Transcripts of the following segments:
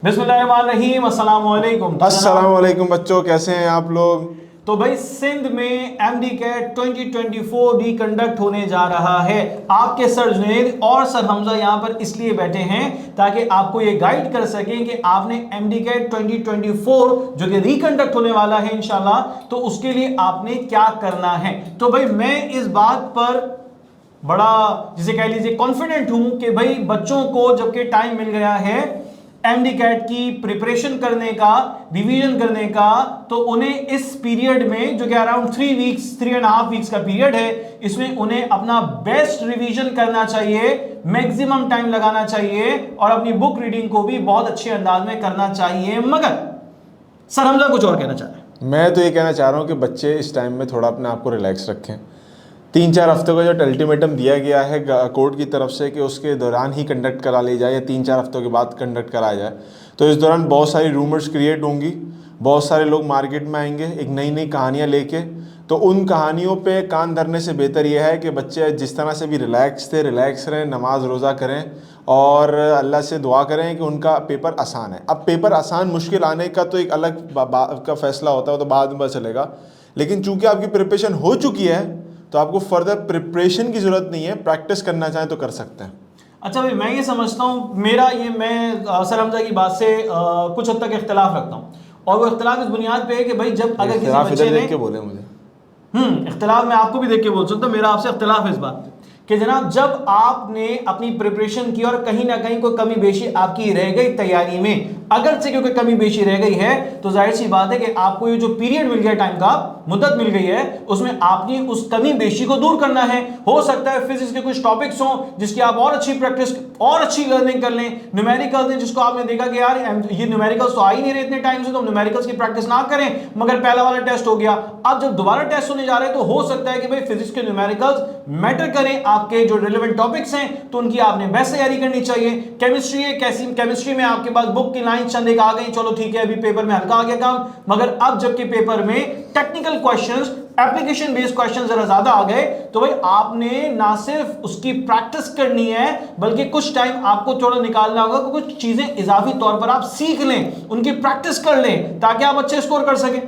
बिस्मिल्लाहिर्रहमानिर्रहीम, अस्सलाम वालेकुम। अस्सलाम वालेकुम बच्चों, कैसे हैं आप लोग। तो भाई सिंध में MD-CAT 2024 भी कंडक्ट होने जा रहा है। आपके सर जुनैद और सर हमजा यहाँ पर इसलिए बैठे हैं ताकि आपको ये गाइड कर सकें कि आपने MD-CAT 2024 जो कि रिकंडक्ट होने वाला है इंशाल्लाह, तो उसके लिए आपने क्या करना है। तो भाई मैं इस बात पर बड़ा जिसे कह लीजिए कॉन्फिडेंट हूं कि भाई बच्चों को जबकि टाइम मिल गया है MD-CAT की प्रिपरेशन करने का, रिवीजन करने का, तो उन्हें इस पीरियड में जो कि अराउंड 3.5 वीक्स का पीरियड है, इसमें उन्हें अपना बेस्ट रिवीजन करना चाहिए, मैक्सिमम टाइम लगाना चाहिए और अपनी बुक रीडिंग को भी बहुत अच्छे अंदाज में करना चाहिए। मगर सर हमजा कुछ और कहना चाह रहे हैं। मैं तो ये कहना चाह रहा हूँ कि बच्चे इस टाइम में थोड़ा अपने आप को रिलैक्स रखें। 3-4 हफ्तों का जो अल्टीमेटम दिया गया है कोर्ट की तरफ से कि उसके दौरान ही कंडक्ट करा ली जाए या 3-4 हफ्तों के बाद कंडक्ट कराया जाए, तो इस दौरान बहुत सारी रूमर्स क्रिएट होंगी, बहुत सारे लोग मार्केट में आएंगे एक नई नई कहानियाँ लेके। तो उन कहानियों पे कान धरने से बेहतर यह है कि बच्चे जिस तरह से भी रिलैक्स रहें, नमाज रोज़ा करें और अल्लाह से दुआ करें कि उनका पेपर आसान है। अब पेपर आसान मुश्किल आने का तो एक अलग का फैसला होता है, तो बाद में पता चलेगा। लेकिन चूंकि आपकी प्रिपरेशन हो चुकी है तो आपको फर्दर प्रिपरेशन की ज़रूरत नहीं है, प्रैक्टिस करना चाहें तो कर सकते हैं। अच्छा भाई, मैं ये समझता हूँ, मैं सर हमजा की बात से कुछ हद तक इख्तलाफ रखता हूँ, और वो इख्तलाफ इस बुनियाद पे है कि भाई जब अगर किसी बच्चे ने बोले मुझे इख्तलाफ मैं आपको भी देख के बोल सकता हूँ, मेरा आपसे इख्तलाफ है इस बात पे कि जनाब जब आपने अपनी प्रिपरेशन की और कहीं ना कहीं कोई कमी बेशी आपकी रह गई तैयारी में, अगर से क्योंकि कमी बेशी रह गई है, तो जाहिर सी बात है कि आपको ये जो पीरियड मिल गया, टाइम का मुद्दत मिल गई है, उसमें आपने उस कमी बेशी को दूर करना है। हो सकता है फिजिक्स के कुछ टॉपिक्स हों जिसकी आप और अच्छी प्रैक्टिस और अच्छी लर्निंग कर लें, न्यूमेरिकल्स हैं जिसको आपने देखा कि यार ये न्यूमेरिकल्स तो आ ही नहीं रहे इतने टाइम से, तो न्यूमेरिकल्स की प्रैक्टिस ना करें, मगर पहला वाला टेस्ट हो गया, अब जब दोबारा टेस्ट होने जा रहे हैं तो हो सकता है कि भाई फिजिक्स के न्यूमेरिकल्स मैटर करें, आपके जो रिलेवेंट टॉपिक्स हैं तो उनकी आपने बेस्ट तैयारी करनी चाहिए। केमिस्ट्री है, कैसी केमिस्ट्री में आपके पास बुक की लाइन चंद एक आ गई, चलो ठीक है, अभी पेपर में हल्का आ गया काम, मगर अब जबकि पेपर में technical questions, application based question जरा ज्यादा आ गए, तो भाई आपने ना सिर्फ उसकी प्रैक्टिस करनी है बल्कि कुछ टाइम आपको थोड़ा निकालना होगा, कुछ चीजें इजाफी तौर पर आप सीख लें, उनकी प्रैक्टिस कर लें ताकि आप अच्छे स्कोर कर सकें।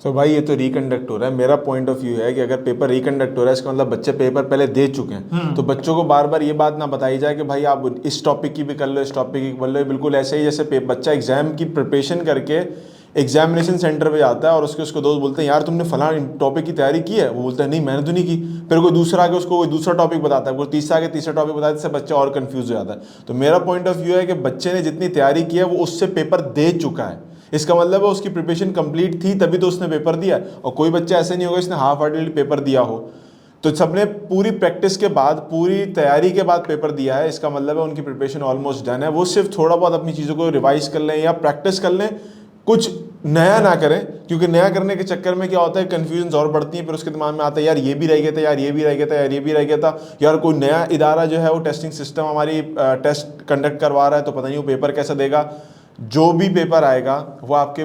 तो भाई ये तो रिकंडक्ट हो रहा है, मेरा पॉइंट ऑफ व्यू है कि अगर पेपर रिकंडक्ट हो रहा है इसका मतलब बच्चे पेपर पहले दे चुके हैं, तो बच्चों को बार बार ये बात ना बताई जाए कि भाई आप इस टॉपिक की भी कर लो, इस टॉपिक की कर लो। बिल्कुल ऐसे ही जैसे बच्चा एग्जाम की प्रिपरेशन करके एग्जामिनेशन सेंटर पे जाता है और उसके दोस्त बोलते हैं यार तुमने फलां टॉपिक की तैयारी की है, वो बोलता है नहीं मैंने तो नहीं की, फिर कोई दूसरा आके उसको कोई दूसरा टॉपिक बताता है, कोई तीसरा आके तीसरा टॉपिक बताता है, इससे बच्चा और कंफ्यूज हो जाता है। तो मेरा पॉइंट ऑफ व्यू है कि बच्चे ने जितनी तैयारी की है वो उससे पेपर दे चुका है, इसका मतलब है उसकी प्रिपरेशन कंप्लीट थी तभी तो उसने पेपर दिया। और कोई बच्चा ऐसा नहीं होगा इसने हाफ हार्टेडली पेपर दिया हो, तो सबने पूरी प्रैक्टिस के बाद, पूरी तैयारी के बाद पेपर दिया है, इसका मतलब है उनकी प्रिपरेशन ऑलमोस्ट डन है। वो सिर्फ थोड़ा बहुत अपनी चीज़ों को रिवाइज कर लें या प्रैक्टिस कर लें, कुछ नया ना करें, क्योंकि नया करने के चक्कर में क्या होता है कन्फ्यूजन और बढ़ती है, फिर उसके दिमाग में आता है यार ये भी रह गया था, यार ये भी रह गया था, यार ये भी रह गया था, यार कोई नया इदारा जो है वो टेस्टिंग सिस्टम हमारी टेस्ट कंडक्ट करवा रहा है तो पता नहीं वो पेपर कैसा देगा। जो भी पेपर आएगा वो आपके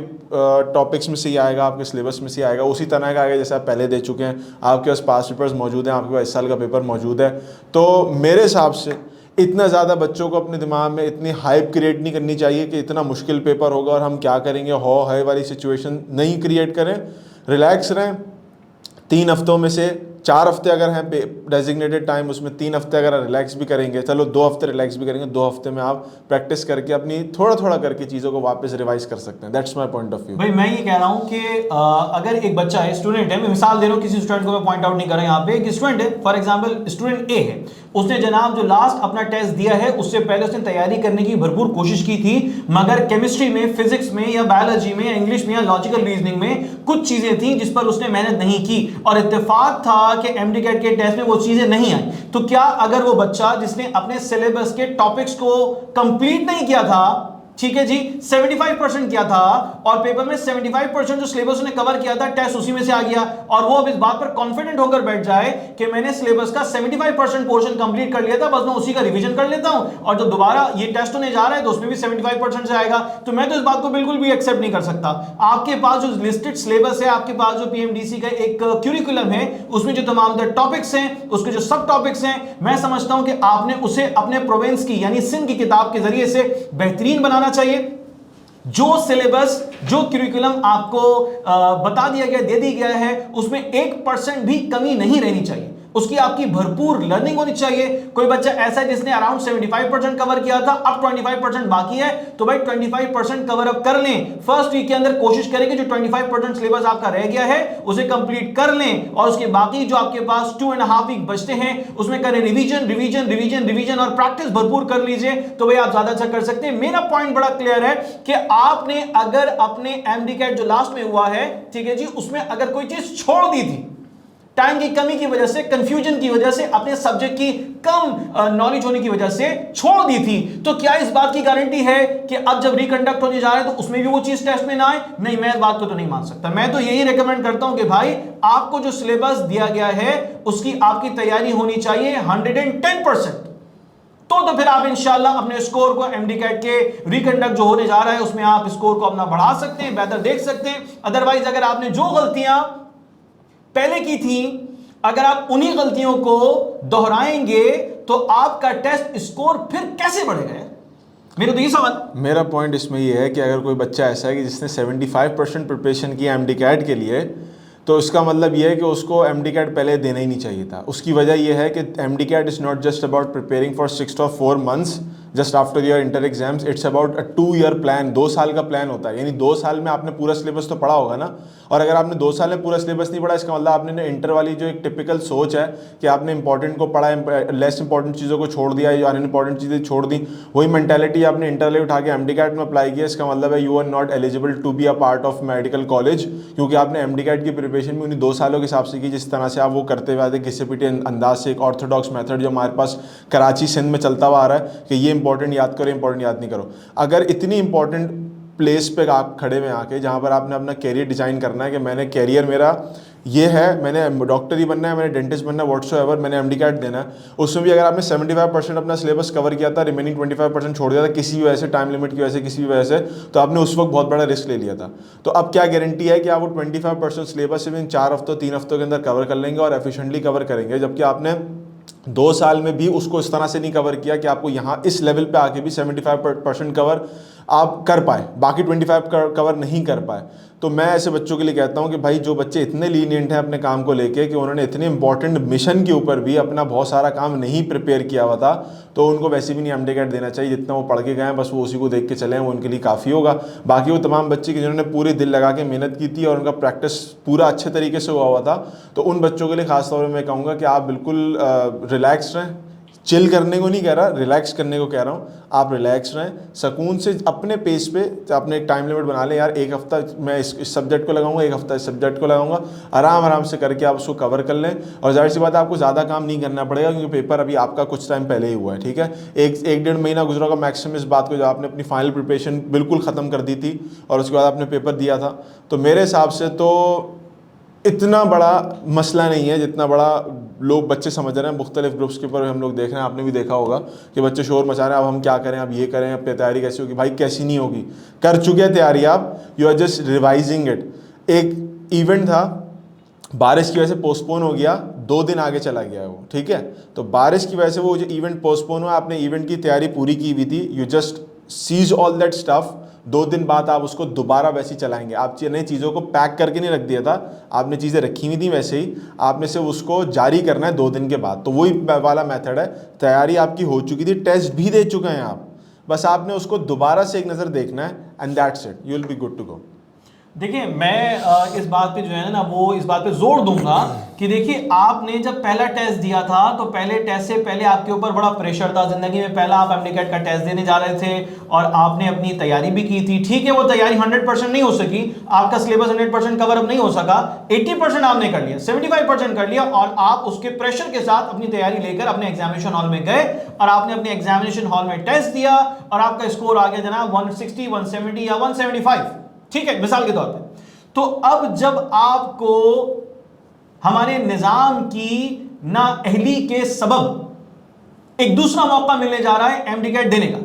टॉपिक्स में से ही आएगा, आपके सिलेबस में से ही आएगा, उसी तरह का आएगा जैसे आप पहले दे चुके हैं, आपके पास पास पेपर्स मौजूद हैं, आपके पास इस साल का पेपर मौजूद है। तो मेरे हिसाब से इतना ज़्यादा बच्चों को अपने दिमाग में इतनी हाइप क्रिएट नहीं करनी चाहिए कि इतना मुश्किल पेपर होगा और हम क्या करेंगे, हो है वाली सिचुएशन नहीं क्रिएट करें। रिलैक्स रहें। 3 हफ्तों में से 4 हफ्ते अगर हैं डेजिग्नेटेड टाइम, उसमें 3 हफ्ते अगर रिलैक्स भी करेंगे, चलो 2 हफ्ते रिलैक्स भी करेंगे, 2 हफ्ते में आप प्रैक्टिस करके अपनी थोड़ा थोड़ा करके चीज़ों को वापस रिवाइज कर सकते हैं। That's my point of view. भाई मैं ये कह रहा हूँ कि अगर एक बच्चा है, स्टूडेंट है, मैं मिसाल दे रहा हूँ, किसी स्टूडेंट को मैं पॉइंट आउट नहीं कर रहा यहाँ पे, एक स्टूडेंट है, फॉर एग्जांपल स्टूडेंट ए है, उसने जनाब जो लास्ट अपना टेस्ट दिया है उससे पहले उसने तैयारी करने की भरपूर कोशिश की थी, मगर केमिस्ट्री में, फिजिक्स में या बायोलॉजी में या इंग्लिश में या लॉजिकल रीजनिंग में कुछ चीजें थी जिस पर उसने मेहनत नहीं की और इत्तेफाक था कि MD-CAT के टेस्ट में वो चीजें नहीं आई। तो क्या अगर वो बच्चा जिसने अपने सिलेबस के टॉपिक्स को कंप्लीट नहीं किया था, ठीक है जी, 75% किया था और पेपर में 75% जो सिलेबस ने कवर किया था टेस्ट उसी में से आ गया, और वो अब इस बात पर कॉन्फिडेंट होकर बैठ जाए कि मैंने सिलेबस का 75% पोर्शन कंप्लीट कर लिया था, बस मैं उसी का रिवीजन कर लेता हूं और जब दोबारा ये टेस्ट होने जा रहा है तो उसमें भी 75% से आएगा, तो मैं तो इस बात को बिल्कुल भी एक्सेप्ट नहीं कर सकता। आपके पास जो लिस्टेड सिलेबस है, आपके पास जो PMDC का एक क्यूरिकुलम है, उसमें जो तमाम टॉपिक्स हैं, उसके जो सब टॉपिक्स हैं, मैं समझता हूं कि आपने उसे अपने प्रोविंस की यानी सिंध की किताब के जरिए से बेहतरीन बनाना चाहिए। जो सिलेबस, जो करिकुलम आपको बता दिया गया, दे दी गया है, उसमें 1% भी कमी नहीं रहनी चाहिए, उसकी आपकी भरपूर लर्निंग होनी चाहिए। कोई बच्चा ऐसा है जिसने अराउंड 75% कवर किया था, अब 25% बाकी है, तो भाई 25% कवर अप कर लें। फर्स्ट वीक के अंदर कोशिश करेंगे जो 25% सिलेबस आपका रह गया है उसे कंप्लीट कर लें, और उसके बाकी जो आपके पास 2.5 वीक बचते हैं उसमें करें रिवीजन रिवीजन रिवीजन रिवीजन और प्रैक्टिस भरपूर कर लीजिए, तो भाई आप ज्यादा अच्छा कर सकते हैं। मेरा पॉइंट बड़ा क्लियर है कि आपने अगर अपने एमडीकैट जो लास्ट में हुआ है, ठीक है जी, उसमें अगर कोई चीज छोड़ दी थी टाइम की कमी की वजह से, कंफ्यूजन की वजह से, अपने सब्जेक्ट की कम नॉलेज होने की वजह से छोड़ दी थी, तो क्या इस बात की गारंटी है कि अब जब रिकंडक्ट होने जा रहे हैं तो उसमें भी वो चीज टेस्ट में ना आए? नहीं, मैं इस बात को तो नहीं मान सकता। मैं तो यही रेकमेंड करता हूं कि भाई आपको जो सिलेबस दिया गया है उसकी आपकी तैयारी होनी चाहिए 110%। तो फिर आप इंशाल्लाह अपने स्कोर को एमडीकैट के रिकंडक्ट जो होने जा रहा है उसमें आप स्कोर को अपना बढ़ा सकते हैं, बेहतर देख सकते हैं। अदरवाइज अगर आपने जो गलतियां पहले की थी, अगर आप उन्हीं गलतियों को दोहराएंगे तो आपका टेस्ट स्कोर फिर कैसे बढ़ेगा? मेरा तो ये सवाल। मेरा पॉइंट इसमें ये है कि अगर कोई बच्चा ऐसा है कि जिसने 75% प्रिपरेशन की एमडीकैट के लिए, तो इसका मतलब ये है कि उसको एमडीकैट पहले देना ही नहीं चाहिए था। उसकी वजह ये है कि MDCAT is not just about preparing for 6 or 4 months just after your inter exams, it's about a 2 year plan. 2 साल का प्लान होता है, यानी 2 साल में आपने पूरा सिलेबस तो पढ़ा होगा ना। और अगर आपने 2 साल में पूरा सिलेबस नहीं पढ़ा, इसका मतलब आपने इंटर वाली जो एक टिपिकल सोच है कि आपने इंपॉर्टेंट को पढ़ा, लेस इंपॉर्टेंट चीज़ों को छोड़ दिया, या अनइम्पॉर्टेंट चीज़ें छोड़ दी, वही मेंटालिटी आपने इंटर वाली उठा के एमडीकैट में अप्लाई किया। इसका मतलब है you are not eligible to be a part of medical college, क्योंकि आपने एमडीकैट की प्रिपरेशन भी उन्हीं 2 सालों के हिसाब से की जिस तरह से आप वो करते हुए आते घिसे पिटे अंदाज से, एक ऑर्थोडॉक्स मेथड जो हमारे पास कराची सिंध में चलता हुआ आ रहा है कि ये इंपॉर्टेंट याद करो, इंपॉर्टेंट याद नहीं करो। अगर इतनी इंपॉर्टेंट प्लेस पे आप खड़े हुए आके जहाँ पर आपने अपना कैरियर डिजाइन करना है कि मैंने कैरियर मेरा ये है, मैंने डॉक्टर ही बनना है, मैंने डेंटिस्ट बनना है, व्हाट्सोएवर, मैंने एमडीकैट देना है, उसमें भी अगर आपने 75% अपना सिलेबस कवर किया था, रिमेनिंग 25% छोड़ दिया था किसी भी वजह से, टाइम लिमिट की वजह से, किसी भी वजह से, तो आपने उस वक्त बहुत बड़ा रिस्क ले लिया था। तो अब क्या गारंटी है कि आप वो 25% सिलेबस सिर्फ इन 4 हफ्तों 3 हफ्तों के अंदर कवर कर लेंगे और एफिशिएंटली कवर करेंगे, जबकि आपने 2 साल में भी उसको इस तरह से नहीं कवर किया कि आपको यहाँ इस लेवल पे आके भी 75% कवर आप कर पाए, बाकी 25 कवर नहीं कर पाए। तो मैं ऐसे बच्चों के लिए कहता हूँ कि भाई जो बच्चे इतने लीनियंट हैं अपने काम को लेके कि उन्होंने इतने इंपॉर्टेंट मिशन के ऊपर भी अपना बहुत सारा काम नहीं प्रिपेयर किया हुआ था, तो उनको वैसे भी नहीं एमडीकैट देना चाहिए। जितना वो पढ़ के गए हैं बस वो उसी को देख के चले हैं, वो उनके लिए काफ़ी होगा। बाकी वो तमाम बच्चे कि जिन्होंने पूरे दिल लगा के मेहनत की थी और उनका प्रैक्टिस पूरा अच्छे तरीके से हुआ था, तो उन बच्चों के लिए खास तौर पर मैं कहूँगा कि आप बिल्कुल रिलैक्स रहें। चिल करने को नहीं कह रहा, रिलैक्स करने को कह रहा हूँ। आप रिलैक्स रहें, सुकून से अपने पेस पे अपने एक टाइम लिमिट बना लें। यार 1 हफ्ता मैं इस सब्जेक्ट को लगाऊंगा, 1 हफ्ता इस सब्जेक्ट को लगाऊंगा, आराम से करके आप उसको कवर कर लें। और जाहिर सी बात है आपको ज़्यादा काम नहीं करना पड़ेगा क्योंकि पेपर अभी आपका कुछ टाइम पहले ही हुआ है, ठीक है। एक 1-1.5 महीना गुजरा होगा मैक्सिमम इस बात को, जब आपने अपनी फाइनल प्रिपरेशन बिल्कुल ख़त्म कर दी थी और उसके बाद आपने पेपर दिया था। तो मेरे हिसाब से तो इतना बड़ा मसला नहीं है जितना बड़ा लोग बच्चे समझ रहे हैं। मुख्तलिफ ग्रुप्स के ऊपर हम लोग देख रहे हैं, आपने भी देखा होगा कि बच्चे शोर मचा रहे हैं, अब हम क्या करें, अब ये करें, अब तैयारी कैसी होगी। भाई कैसी नहीं होगी, कर चुके हैं तैयारी आप, you are just revising it. एक इवेंट था, बारिश की वजह से पोस्टपोन हो गया, 2 दिन आगे चला गया है वो, ठीक है। तो बारिश की वजह से वो जो इवेंट पोस्टपोन हुआ, आपने इवेंट की तैयारी पूरी की हुई थी, you just sees all that stuff. 2 दिन बाद आप उसको दोबारा वैसे ही चलाएंगे। आप नई चीज़ों को पैक करके नहीं रख दिया था, आपने चीज़ें रखी हुई थी वैसे ही, आपने सिर्फ उसको जारी करना है 2 दिन के बाद। तो वही वाला मेथड है। तैयारी आपकी हो चुकी थी, टेस्ट भी दे चुके हैं आप, बस आपने उसको दोबारा से एक नज़र देखना है and that's it, you will be good to go. देखिए मैं इस बात पे जो है ना वो इस बात पे जोर दूंगा कि देखिए आपने जब पहला टेस्ट दिया था तो पहले टेस्ट से पहले आपके ऊपर बड़ा प्रेशर था जिंदगी में। पहला आप एमडीकैट का टेस्ट देने जा रहे थे और आपने अपनी तैयारी भी की थी, ठीक है। वो तैयारी 100% नहीं हो सकी, आपका सिलेबस 100% कवर अप नहीं हो सका, 80% आपने कर लिया, 75% कर लिया, और आप उसके प्रेशर के साथ अपनी तैयारी लेकर अपने एग्जामिनेशन हॉल में गए और आपने अपने एग्जामिनेशन हॉल में टेस्ट दिया और आपका स्कोर आ गया जनाब 160, 170 या 175, ठीक है, मिसाल के तौर पे। तो अब जब आपको हमारे निजाम की नाअहली के सबब एक दूसरा मौका मिलने जा रहा है एमडीकैट देने का,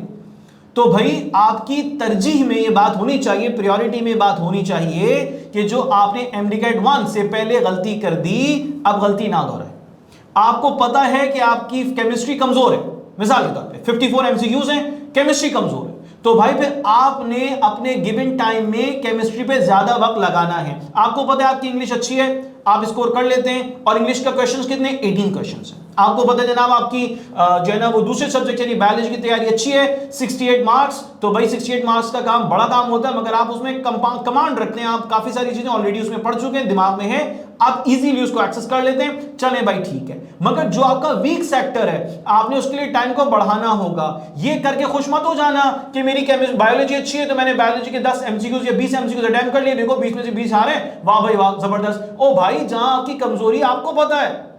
तो भाई आपकी तरजीह में ये बात होनी चाहिए, प्रायोरिटी में बात होनी चाहिए कि जो आपने एमडीकैट 1 से पहले गलती कर दी, अब गलती ना दोहराए। आपको पता है कि आपकी केमिस्ट्री कमजोर है, मिसाल के तौर पे 54 एमसीक्यूज हैं, केमिस्ट्री कमजोर है, तो भाई फिर आपने अपने गिवन टाइम में केमिस्ट्री पे ज्यादा वक्त लगाना है। आपको पता है आपकी इंग्लिश अच्छी है, आप स्कोर कर लेते हैं, और इंग्लिश का क्वेश्चंस कितने, 18 क्वेश्चंस हैं। आपको पता है जनाब आपकी जो है ना वो दूसरे सब्जेक्ट यानी बायोलॉजी की तैयारी अच्छी है, 68 मार्क्स, तो भाई 68 मार्क्स का काम बड़ा काम होता है, मगर आप उसमें कमांड रखते हैं, आप काफी सारी चीजें ऑलरेडी उसमें पढ़ चुके हैं, दिमाग में है, आप इजीली उसको एक्सेस कर लेते हैं, चले भाई ठीक है। मगर जो आपका वीक सेक्टर है आपने उसके लिए टाइम को बढ़ाना होगा। ये करके खुश मत हो जाना कि मेरी केमिस्ट्री बायोलॉजी अच्छी है तो मैंने बायोलॉजी के 10 एमसीक्यूज या 20 एमसीक्यूज अटेम्प्ट कर लिए, देखो 20 में से 20 आ रहे हैं, वाह भाई वाह जबरदस्त। ओ भाई जहां आपकी कमजोरी आपको पता है,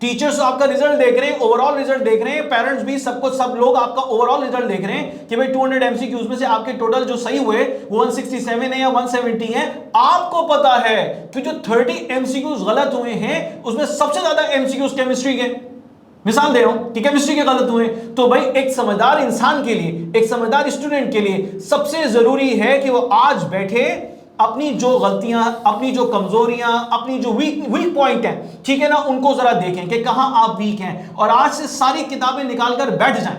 टीचर्स आपका रिजल्ट देख रहे हैं, ओवरऑल रिजल्ट देख रहे हैं, पेरेंट्स भी सब लोग आपका ओवरऑल रिजल्ट देख रहे हैं कि भाई 200 एमसीक्यूज में से आपके टोटल जो सही हुए वो 167 है या 170 है। आपको पता है कि जो 30 एमसीक्यूज गलत हुए हैं उसमें सबसे ज्यादा एमसीक्यूज केमिस्ट्री के, मिसाल दे रहा हूं कि केमिस्ट्री के गलत हुए। तो भाई एक समझदार इंसान के लिए, एक समझदार स्टूडेंट के लिए सबसे जरूरी है कि वो आज बैठे अपनी जो गलतियां, अपनी जो कमजोरियां, अपनी जो वीक पॉइंट है, ठीक है ना, उनको जरा देखें कि कहां आप वीक हैं, और आज से सारी किताबें निकालकर बैठ जाएं।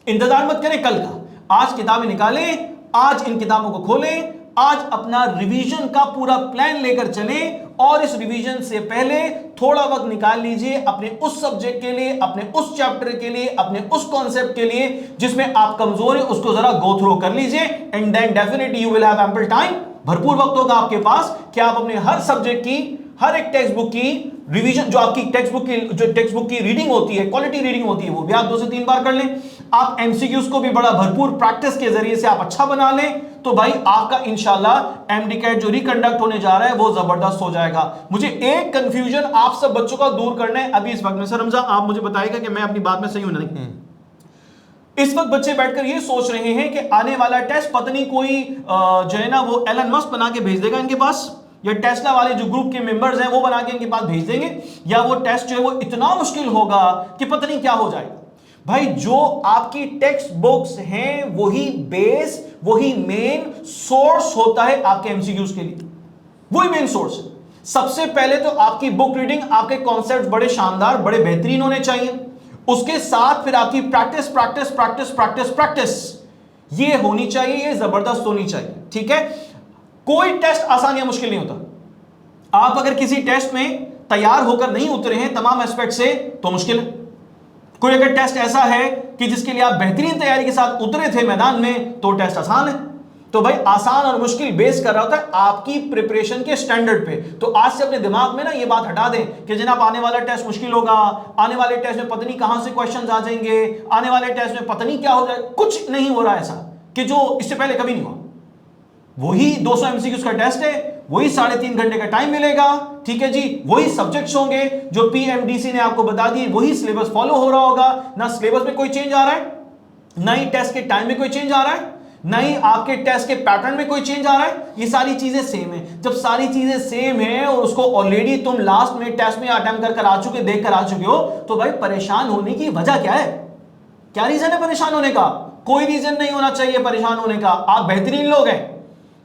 इंतजार मत करें कल का, आज किताबें निकालें, आज इन किताबों को खोलें, आज अपना रिवीजन का पूरा प्लान लेकर चलें, और इस रिवीजन से पहले थोड़ा वक्त निकाल लीजिए अपने उस सब्जेक्ट के लिए, अपने उस चैप्टर के लिए, अपने उस कॉन्सेप्ट के लिए जिसमें आप कमजोर हैं, उसको जरा गो थ्रू कर लीजिए, and then definitely you will have ample time, भरपूर वक्त होगा आपके पास कि आप अपने हर सब्जेक्ट की, हर एक टेक्स्ट बुक की रिवीजन, जो आपकी टेक्स्ट बुक की रीडिंग होती है, क्वालिटी रीडिंग होती है, वो भी आप 2 से 3 बार कर लें। आप एमसीक्यूज को भी बड़ा भरपूर प्रैक्टिस के जरिए से आप अच्छा बना लें, तो भाई आपका इंशाल्लाह एमडीकैट जो रिकंडक्ट होने जा रहा है वो जबरदस्त हो जाएगा। मुझे एक कंफ्यूजन आप सब बच्चों का दूर करना है अभी इस वक्त में। सर रमजा आप मुझे बताइएगा कि मैं अपनी बात में सही हूं नहीं। इस वक्त बच्चे बैठकर ये सोच रहे हैं कि आने वाला टेस्ट पता नहीं कोई जो है ना वो एलन मस्क बना के भेज देगा इनके पास, या टेस्ला वाले जो ग्रुप के मेंबर्स हैं वो बना के इनके पास भेज देंगे, या वो टेस्ट जो है वो इतना मुश्किल होगा कि पता नहीं क्या हो जाएगा। भाई जो आपकी टेक्स्ट बुक्स हैं वही बेस, वही मेन सोर्स होता है आपके एमसीक्यूज के लिए, वही मेन सोर्स है। सबसे पहले तो आपकी बुक रीडिंग, आपके कॉन्सेप्ट बड़े शानदार, बड़े बेहतरीन होने चाहिए, उसके साथ फिर आपकी practice practice practice practice practice ये होनी चाहिए, ये जबरदस्त होनी चाहिए, ठीक है। कोई टेस्ट आसान या मुश्किल नहीं होता। आप अगर किसी टेस्ट में तैयार होकर नहीं उतरे हैं तमाम एस्पेक्ट से तो मुश्किल है। कोई अगर टेस्ट ऐसा है कि जिसके लिए आप बेहतरीन तैयारी के साथ उतरे थे मैदान में तो टेस्ट आसान है। तो भाई आसान और मुश्किल बेस कर रहा होता है आपकी प्रिपरेशन के स्टैंडर्ड पे। तो आज से अपने दिमाग में ना ये बात हटा दें कि जनाब आने वाला टेस्ट मुश्किल होगा, आने वाले टेस्ट में पता नहीं कहां से क्वेश्चंस आ जाएंगे, आने वाले टेस्ट में पता नहीं क्या हो जाए। कुछ नहीं हो रहा ऐसा कि जो इससे पहले कभी नहीं हुआ। वही 200 एमसीक्यूज का टेस्ट है, वही 3.5 घंटे का टाइम मिलेगा, ठीक है जी, वही सब्जेक्ट्स होंगे जो पीएमडीसी ने आपको बता दिए, वही सिलेबस फॉलो हो रहा होगा। ना सिलेबस में कोई चेंज आ रहा है, ना ही टेस्ट के टाइम में कोई चेंज आ रहा है, ना ही आपके टेस्ट के पैटर्न में कोई चेंज आ रहा है। ये सारी चीजें सेम है। जब सारी चीजें सेम है और उसको ऑलरेडी तुम लास्ट में टेस्ट में अटेम्प्ट कर आ चुके, देख कर आ चुके हो, तो भाई परेशान होने की वजह क्या है? क्या रीजन है परेशान होने का? कोई रीजन नहीं होना चाहिए परेशान होने का। आप बेहतरीन लोग हैं,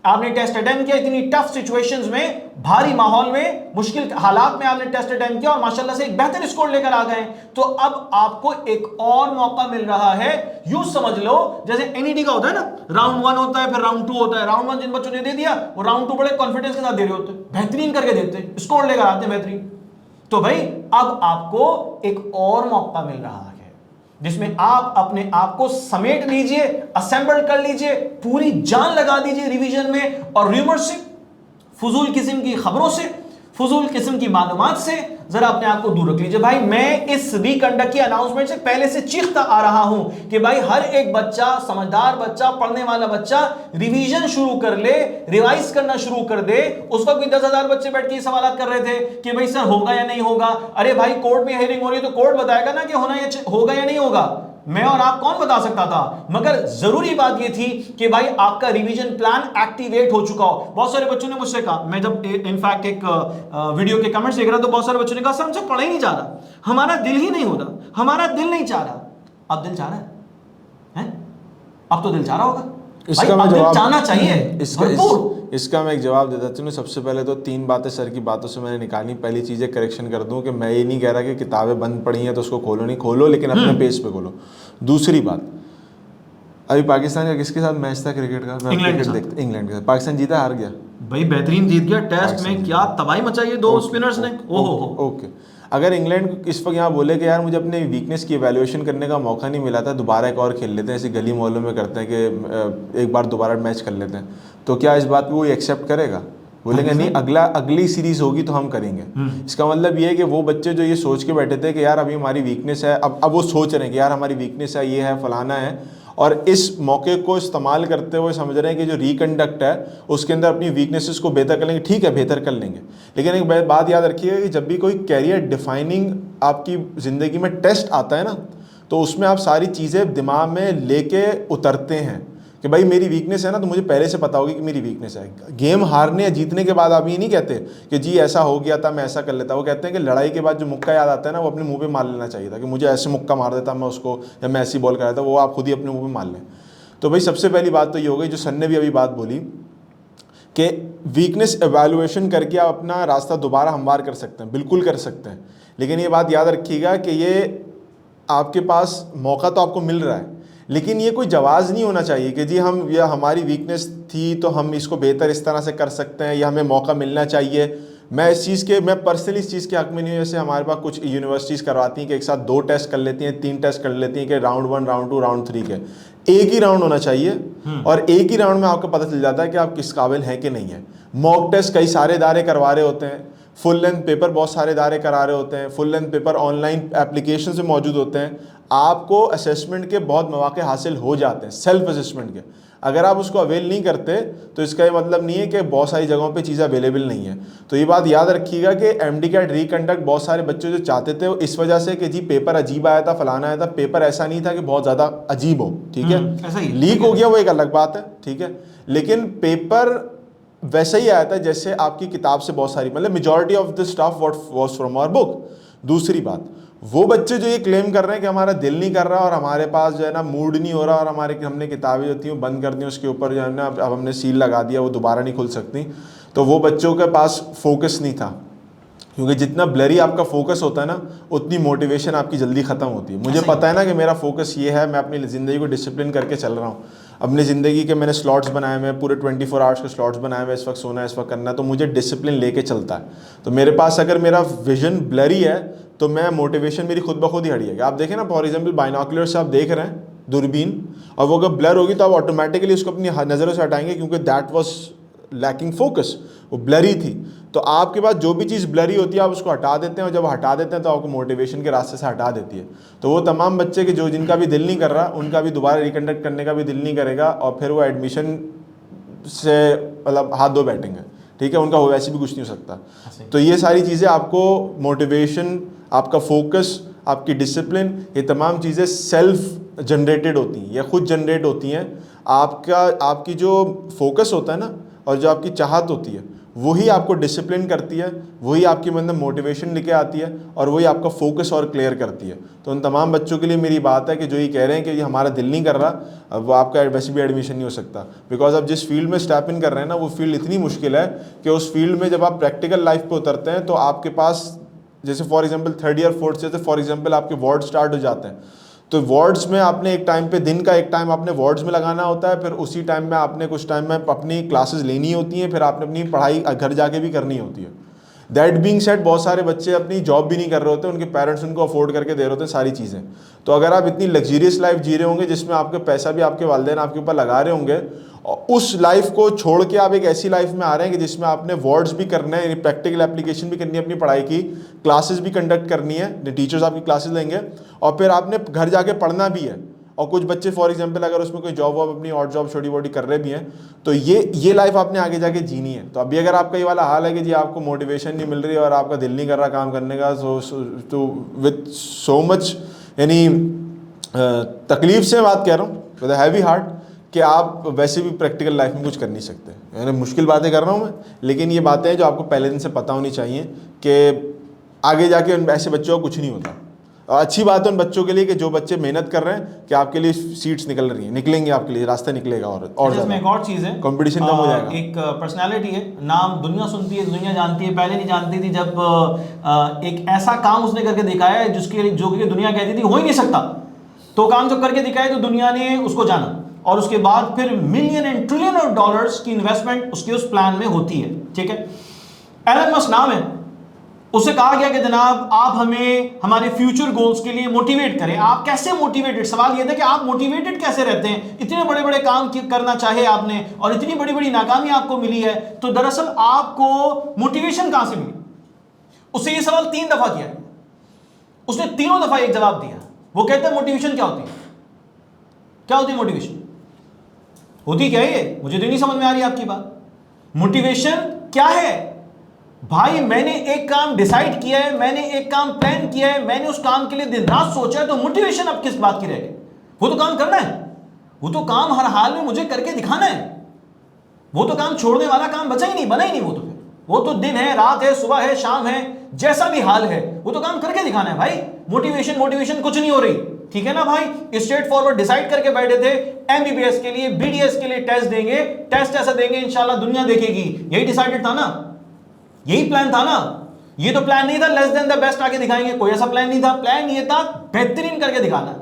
आपने टेस्ट अटेम्प्ट किया, इतनी टफ सिचुएशंस में, भारी माहौल में, मुश्किल हालात में आपने टेस्ट अटेम्प्ट किया और माशाल्लाह से एक बेहतर स्कोर लेकर आ गए। तो अब आपको एक और मौका मिल रहा है। यूं समझ लो जैसे एनईटी का होता है ना, राउंड 1 होता है, फिर राउंड 2 होता है। राउंड 1 जिन बच्चों ने दे दिया, वो राउंड 2 बड़े कॉन्फिडेंस के साथ दे रहे होते हैं, बेहतरीन करके देते हैं, स्कोर लेकर आते हैं बेहतरीन। तो भाई अब आपको एक और मौका मिल रहा है जिसमें आप अपने आप को समेट लीजिए, असेंबल कर लीजिए, पूरी जान लगा दीजिए रिवीजन में, और र्यूमर से, फजूल किस्म की खबरों से, फजूल किस्म की मालूमात से जरा अपने आप को दूर रख लीजिए। भाई मैं इस रिकंडक्ट की अनाउंसमेंट से पहले से चीखता आ रहा हूं कि भाई हर एक बच्चा, समझदार बच्चा, पढ़ने वाला बच्चा रिवीजन शुरू कर ले, रिवाइज करना शुरू कर दे। उस वक्त भी 10,000 बच्चे बैठ के सवाल कर रहे थे कि भाई सर होगा या नहीं होगा। अरे भाई कोर्ट में हियरिंग हो रही है तो कोर्ट बताएगा ना कि होगा या नहीं होगा। मैं और आप कौन बता सकता था? मगर जरूरी बात यह थी कि भाई आपका रिवीजन प्लान एक्टिवेट हो चुका हो। बहुत सारे बच्चों ने मुझसे कहा, मैं जब इनफैक्ट एक वीडियो के कमेंट्स देख रहा तो बहुत सारे बच्चों ने कहा सर हमसे पढ़ा ही नहीं जा रहा, हमारा दिल ही नहीं हो रहा, हमारा दिल नहीं चाह रहा। अब दिल चाह रहा है? अब तो दिल चाह रहा होगा। इसका मैं जवाब चाहना चाहिए। इसका मैं एक जवाब देता हूँ। सबसे पहले तो 3 बातें सर की बातों से मैंने निकाली। पहली चीज़ है करेक्शन कर दूं कि मैं ये नहीं कह रहा कि किताबें बंद पड़ी हैं तो उसको खोलो नहीं, खोलो, लेकिन अपने पेज पे खोलो। दूसरी बात, अभी पाकिस्तान का किसके साथ मैच था क्रिकेट का? मैं इंग्लैंड के क्रिकेट साथ। देखता, इंग्लैंड के साथ। पाकिस्तान जीता हार गया? भाई बेहतरीन जीत गया, टेस्ट में क्या तबाही मचाई है दो स्पिनर्स ने, ओहो हो। ओके, अगर इंग्लैंड इस वक्त यहाँ बोले कि यार मुझे अपने वीकनेस की एवेल्युएशन करने का मौका नहीं मिला था, दोबारा एक और खेल लेते हैं, ऐसे गली मोहल्लों में करते हैं कि एक बार दोबारा मैच कर लेते हैं, तो क्या इस बात को वो एक्सेप्ट करेगा? बोलेंगे नहीं, अगली सीरीज होगी तो हम करेंगे। इसका मतलब ये है कि वो बच्चे जो ये सोच के बैठे थे कि यार अभी हमारी वीकनेस है, अब वो सोच रहे हैं कि यार हमारी वीकनेस है, ये है, फलाना है, और इस मौके को इस्तेमाल करते हुए समझ रहे हैं कि जो रिकंडक्ट है उसके अंदर अपनी वीकनेसेस को बेहतर कर लेंगे। ठीक है, बेहतर कर लेंगे, लेकिन एक बात याद रखिएगा कि जब भी कोई कैरियर डिफाइनिंग आपकी ज़िंदगी में टेस्ट आता है ना, तो उसमें आप सारी चीज़ें दिमाग में लेके उतरते हैं कि भाई मेरी वीकनेस है ना, तो मुझे पहले से पता होगी कि मेरी वीकनेस है। गेम हारने या जीतने के बाद आप ये नहीं कहते कि जी ऐसा हो गया था, मैं ऐसा कर लेता। वो कहते हैं कि लड़ाई के बाद जो मुक्का याद आता है ना, वो अपने मुंह पे मार लेना चाहिए था कि मुझे ऐसे मुक्का मार देता मैं उसको, या मैं ऐसी बॉल कराया था, वो आप खुद ही अपने मुंह पे मार लें। तो भाई सबसे पहली बात तो ये हो गई, जो सन ने भी अभी बात बोली कि वीकनेस एवेल्युएशन करके आप अपना रास्ता दोबारा हमवार कर सकते हैं, बिल्कुल कर सकते हैं, लेकिन ये बात याद रखिएगा कि ये आपके पास मौका तो आपको मिल रहा है, लेकिन ये कोई जवाज़ नहीं होना चाहिए कि जी हम, या हमारी वीकनेस थी तो हम इसको बेहतर इस तरह से कर सकते हैं, या हमें मौका मिलना चाहिए। मैं पर्सनली इस चीज़ के हक़ में नहीं हूँ। जैसे हमारे पास कुछ यूनिवर्सिटीज़ करवाती हैं कि एक साथ 2 टेस्ट कर लेती हैं, 3 टेस्ट कर लेती हैं कि राउंड 1, राउंड 2, राउंड 3 के, एक ही राउंड होना चाहिए, और एक ही राउंड में आपको पता चल जाता है कि आप किस काबिल हैं कि नहीं है। मॉक टेस्ट कई सारे इदारे करवा रहे होते हैं, फुल लेंथ पेपर बहुत सारे इदारे करा रहे होते हैं, full length paper online application से मौजूद होते हैं, आपको असेसमेंट के बहुत मौके हासिल हो जाते हैं, सेल्फ असेसमेंट के। अगर आप उसको अवेल नहीं करते तो इसका ये मतलब नहीं है कि बहुत सारी जगहों पे चीज़ें अवेलेबल नहीं है। तो ये बात याद रखिएगा कि MD-CAT रिकंडक्ट बहुत सारे बच्चे जो चाहते थे, वो इस वजह से कि जी पेपर अजीब आया था, फलाना आया था। पेपर ऐसा नहीं था कि बहुत ज़्यादा अजीब हो, ठीक है, ऐसा ही लीक हो गया वो एक अलग बात है, ठीक है, लेकिन पेपर वैसे ही आया था जैसे आपकी किताब से बहुत सारी, मतलब majority of the stuff what was from our book. दूसरी बात, वो बच्चे जो ये क्लेम कर रहे हैं कि हमारा दिल नहीं कर रहा और हमारे पास जो है ना मूड नहीं हो रहा, और हमने किताबें जो थी वो बंद कर दी, उसके ऊपर जो है ना अब हमने सील लगा दिया, वो दोबारा नहीं खुल सकती, तो वो बच्चों के पास फोकस नहीं था, क्योंकि जितना ब्लरी आपका फोकस होता है ना, उतनी मोटिवेशन आपकी जल्दी ख़त्म होती है। मुझे पता है ना कि मेरा फोकस ये है, मैं अपनी ज़िंदगी को डिसिप्लिन करके चल रहा हूँ, अपनी ज़िंदगी के मैंने स्लॉट्स बनाए हुए, पूरे 24 आवर्स के स्लॉट्स बनाए हुए, इस वक्त सोना है, इस वक्त करना है, तो मुझे डिसिप्लिन लेके चलता है। तो मेरे पास अगर मेरा विजन ब्लरी है तो मैं मोटिवेशन मेरी खुद ब खुद ही हट जाएगी। आप देखें ना, फॉर एग्जाम्पल बाइनोकुलर से आप देख रहे हैं दूरबीन, और वो अगर ब्लर होगी तो आप ऑटोमेटिकली उसको अपनी नज़रों से हटाएंगे, क्योंकि दैट वॉज लैकिंग फोकस, वो ब्लरी थी। तो आपके पास जो भी चीज़ ब्लरी होती है आप उसको हटा देते हैं, और जब हटा देते हैं तो आपको मोटिवेशन के रास्ते से हटा देती है। तो वो तमाम बच्चे के जिनका भी दिल नहीं कर रहा, उनका भी दोबारा रिकंडक्ट करने का भी दिल नहीं करेगा, और फिर वो एडमिशन से मतलब हाथ धो बैठेंगे, ठीक है, उनका वैसे भी कुछ नहीं हो सकता। तो ये सारी चीज़ें आपको मोटिवेशन, आपका फोकस, आपकी डिसिप्लिन, ये तमाम चीज़ें सेल्फ जनरेटेड होती हैं, या खुद जनरेट होती हैं। आपकी जो फोकस होता है ना, और जो आपकी चाहत होती है, वही आपको डिसिप्लिन करती है, वही आपके अंदर मोटिवेशन लेके आती है, और वही आपका फोकस और क्लियर करती है। तो उन तमाम बच्चों के लिए मेरी बात है कि जो ये कह रहे हैं कि ये हमारा दिल नहीं कर रहा, अब वो आपका वैसे भी एडमिशन नहीं हो सकता, बिकॉज आप जिस फील्ड में स्टेप इन कर रहे हैं ना, वो फील्ड इतनी मुश्किल है कि उस फील्ड में जब आप प्रैक्टिकल लाइफ पे उतरते हैं तो आपके पास, जैसे for example 3rd year 4th से फॉर एग्जांपल आपके वार्ड स्टार्ट हो जाते हैं, तो वार्ड्स में आपने एक टाइम पे, दिन का एक टाइम आपने वार्ड्स में लगाना होता है, फिर उसी टाइम में आपने कुछ टाइम में अपनी क्लासेस लेनी होती हैं, फिर आपने अपनी पढ़ाई घर जाके भी करनी होती है। दैट बीइंग सेड, बहुत सारे बच्चे अपनी जॉब भी नहीं कर रहे होते, उनके पेरेंट्स उनको अफोर्ड करके दे रहे होते हैं सारी चीज़ें। तो अगर आप इतनी लग्जरियस लाइफ जी रहे होंगे जिसमें आपके पैसा भी आपके वालिदैन आपके ऊपर लगा रहे होंगे, और उस लाइफ को छोड़ के आप एक ऐसी लाइफ में आ रहे हैं कि जिसमें आपने वार्ड्स भी करना है, प्रैक्टिकल एप्लीकेशन भी करनी है अपनी पढ़ाई की, क्लासेस भी कंडक्ट करनी है, टीचर्स आपकी क्लासेस लेंगे, और फिर आपने घर जाके पढ़ना भी है। और कुछ बच्चे फॉर एग्जांपल अगर उसमें कोई जॉब वॉब अपनी और जॉब छोटी मोटी कर रहे भी हैं, तो ये लाइफ आपने आगे जाके जीनी है। तो अभी अगर आपका ये वाला हाल है कि जी आपको मोटिवेशन नहीं मिल रही और आपका दिल नहीं कर रहा काम करने का, तो विथ सो मच, यानी तकलीफ से बात कह रहा हूँ, विद हैवी हार्ट, कि आप वैसे भी प्रैक्टिकल लाइफ में कुछ कर नहीं सकते। यानी मुश्किल बातें कर रहा हूँ मैं, लेकिन ये बातें हैं जो आपको पहले दिन से पता होनी चाहिए कि आगे जाके उन ऐसे बच्चों को कुछ नहीं होता। और अच्छी बात है उन बच्चों के लिए कि जो बच्चे मेहनत कर रहे हैं कि आपके लिए सीट्स निकल रही हैं, निकलेंगे आपके लिए, रास्ता निकलेगा। और इसमें एक और चीज़ है, कंपटीशन कम हो जाएगा। एक पर्सनालिटी है, नाम दुनिया सुनती है, दुनिया जानती है, पहले नहीं जानती थी, जब एक ऐसा काम उसने करके दिखाया है जो कि दुनिया कहती थी हो ही नहीं सकता, तो काम जब करके दिखाया तो दुनिया ने उसको जाना। और उसके बाद फिर million and trillion of dollars की इन्वेस्टमेंट उसके उस प्लान में होती है। ठीक है, एलन मस्क नाम है, उससे कहा गया कि जनाब आप हमें हमारे फ्यूचर गोल्स के लिए मोटिवेट करें। आप कैसे मोटिवेटेड, सवाल यह था कि आप मोटिवेटेड कैसे रहते हैं, इतने बड़े बड़े काम करना चाहे आपने और इतनी बड़ी बड़ी नाकामी आपको मिली है, तो दरअसल आपको मोटिवेशन कहां से मिली? उससे ये सवाल 3 दफा किया, उसने तीनों दफा एक जवाब दिया। वो कहता है मोटिवेशन क्या होती है, क्या होती है मोटिवेशन, होती क्या है ये, मुझे तो नहीं समझ में आ रही आपकी बात। मोटिवेशन क्या है भाई? मैंने एक काम डिसाइड किया है, मैंने एक काम प्लान किया है, मैंने उस काम के लिए दिन रात सोचा है, तो मोटिवेशन अब किस बात की रह गई? वो तो काम करना है, वो तो काम हर हाल में मुझे करके दिखाना है, वो तो काम छोड़ने वाला काम बचा ही नहीं, बना ही नहीं। वो तो दिन है, रात है, सुबह है, शाम है, जैसा भी हाल है वो तो काम करके दिखाना है भाई। मोटिवेशन कुछ नहीं हो रही, ठीक है ना भाई। स्ट्रेट फॉरवर्ड डिसाइड करके बैठे थे एमबीबीएस के लिए, बीडीएस के लिए टेस्ट देंगे, टेस्ट ऐसा देंगे इंशाल्लाह दुनिया देखेगी, यही डिसाइडेड था ना, यही प्लान था ना। ये तो प्लान नहीं था लेस देन द बेस्ट आके दिखाएंगे, कोई ऐसा प्लान नहीं था। प्लान ये था बेहतरीन करके दिखाना।